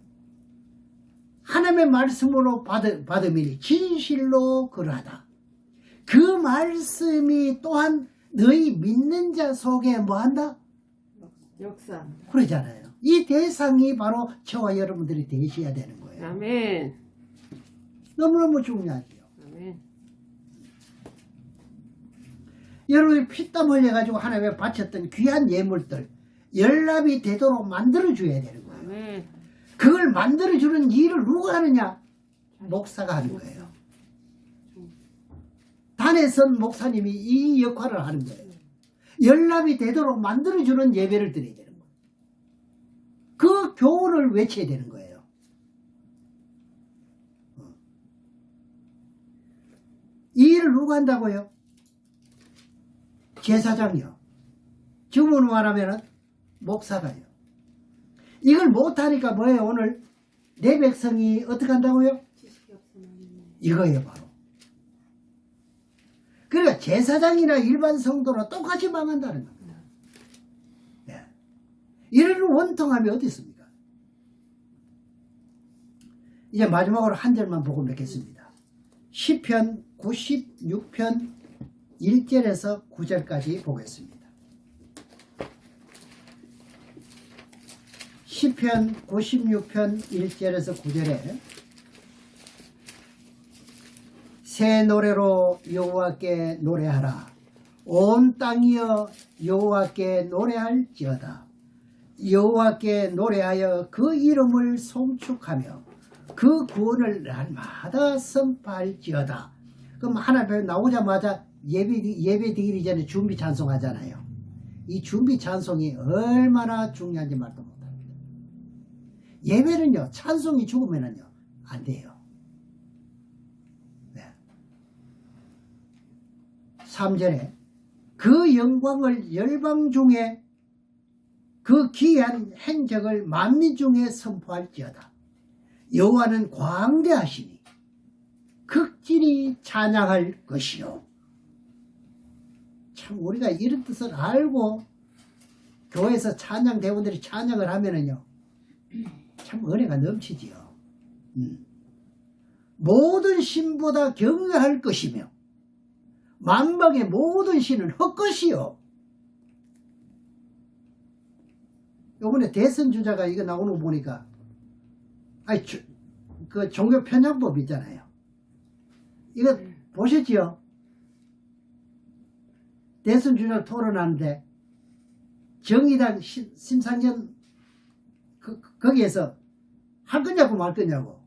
A: 하나님의 말씀으로 받음이니 진실로 그러하다. 그 말씀이 또한 너희 믿는 자 속에 뭐한다?
B: 역사.
A: 그러잖아요. 이 대상이 바로 저와 여러분들이 되셔야 되는 거예요.
B: 아멘.
A: 너무너무 중요하죠.
B: 아멘.
A: 여러분이 피땀 흘려가지고 하나님에 바쳤던 귀한 예물들 연락이 되도록 만들어줘야 되는 거예요.
B: 아멘.
A: 그걸 만들어주는 일을 누가 하느냐? 목사가 하는 거예요. 단에선 목사님이 이 역할을 하는 거예요. 연락이 되도록 만들어주는 예배를 드려야 되는 거예요. 그 교훈을 외쳐야 되는 거예요. 이 일을 누가 한다고요? 제사장이요. 지금으로 말하면 목사가요. 이걸 못하니까 뭐예요? 오늘 내 백성이 어떻게 한다고요? 이거예요 바로. 그러니까 제사장이나 일반 성도로 똑같이 망한다는 겁니다. 네. 이런 원통함이 어디 있습니까? 이제 마지막으로 한 절만 보고 맺겠습니다. 시편 96편 1절에서 9절까지 보겠습니다. 시편 96편 1절에서 9절에 새 노래로 여호와께 노래하라. 온 땅이여 여호와께 노래할지어다. 여호와께 노래하여 그 이름을 송축하며 그 구원을 날마다 선포할지어다. 그럼 하나님 앞에 나오자마자 예배 드리기 전에 준비 찬송하잖아요. 이 준비 찬송이 얼마나 중요한지 말도 못합니다. 예배는요, 찬송이 죽으면은요, 안 돼요. 네. 3절에 그 영광을 열방 중에 그 기이한 행적을 만민 중에 선포할지어다. 여호와는 광대하시니 극진히 찬양할 것이요. 참 우리가 이런 뜻을 알고 교회에서 찬양 대원들이 찬양을 하면은요, 참 은혜가 넘치지요. 모든 신보다 경외할 것이며 만방의 모든 신은 헛것이요. 요번에 대선 주자가 이거 나오는 거 보니까, 그 종교 편향법 있잖아요. 이거 보셨지요? 대선 주자를 토론하는데 정의당 심상정 거기에서 할 거냐고 말 거냐고.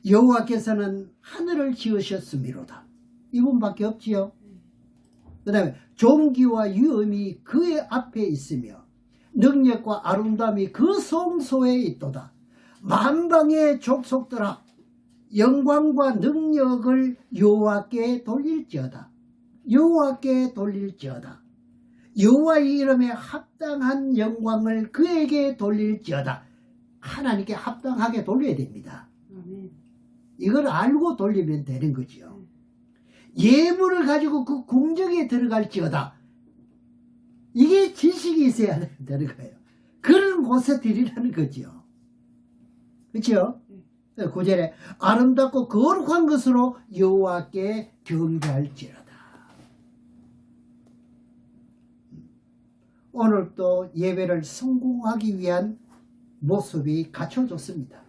A: 여호와께서는 하늘을 지으셨음이로다. 이분밖에 없지요. 그 다음에 존귀와 위엄이 그의 앞에 있으며 능력과 아름다움이 그 성소에 있도다. 만방의 족속들아, 영광과 능력을 여호와께 돌릴지어다. 여호와께 돌릴지어다. 여호와의 이름에 합당한 영광을 그에게 돌릴지어다. 하나님께 합당하게 돌려야 됩니다. 이걸 알고 돌리면 되는 거죠. 예물을 가지고 그 궁정에 들어갈지어다. 이게 지식이 있어야 되는 거예요. 그런 곳에 드리라는 거죠. 그렇죠? 9절에 아름답고 거룩한 것으로 여호와께 경배할지어다. 오늘 또 예배를 성공하기 위한 모습이 갖춰졌습니다.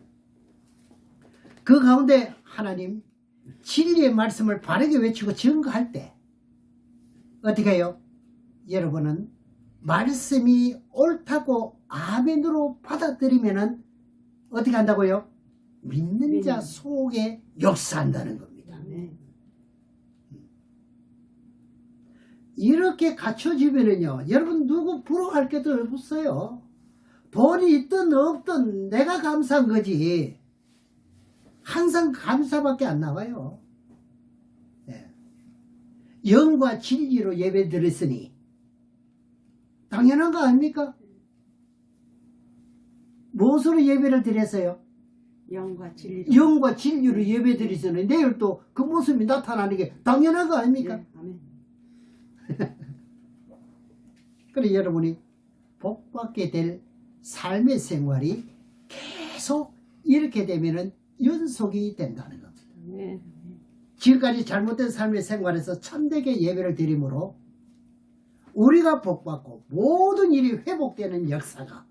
A: 그 가운데 하나님 진리의 말씀을 바르게 외치고 증거할 때 어떻게 해요? 여러분은 말씀이 옳다고 아멘으로 받아들이면은 어떻게 한다고요? 믿는 자 속에 역사한다는 겁니다. 이렇게 갖춰지면은요, 여러분 누구 부러워할 게도 없어요. 돈이 있든 없든 내가 감사한 거지. 항상 감사밖에 안 나와요. 네. 영과 진리로 예배 드렸으니 당연한 거 아닙니까? 무엇으로 예배를 드렸어요?
B: 영과 진리로.
A: 영과 진리로 예배 드렸으니 내일 또 그 모습이 나타나는 게 당연한 거 아닙니까?
B: 네, 아멘.
A: 그래 여러분이 복받게 될 삶의 생활이 계속 이렇게 되면은 연속이 된다는 겁니다.
B: 네.
A: 지금까지 잘못된 삶의 생활에서 참되게 예배를 드림으로 우리가 복받고 모든 일이 회복되는 역사가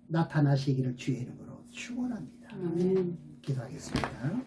A: 나타나시기를 주의 이름으로 축원합니다.
B: 아멘.
A: 기도하겠습니다.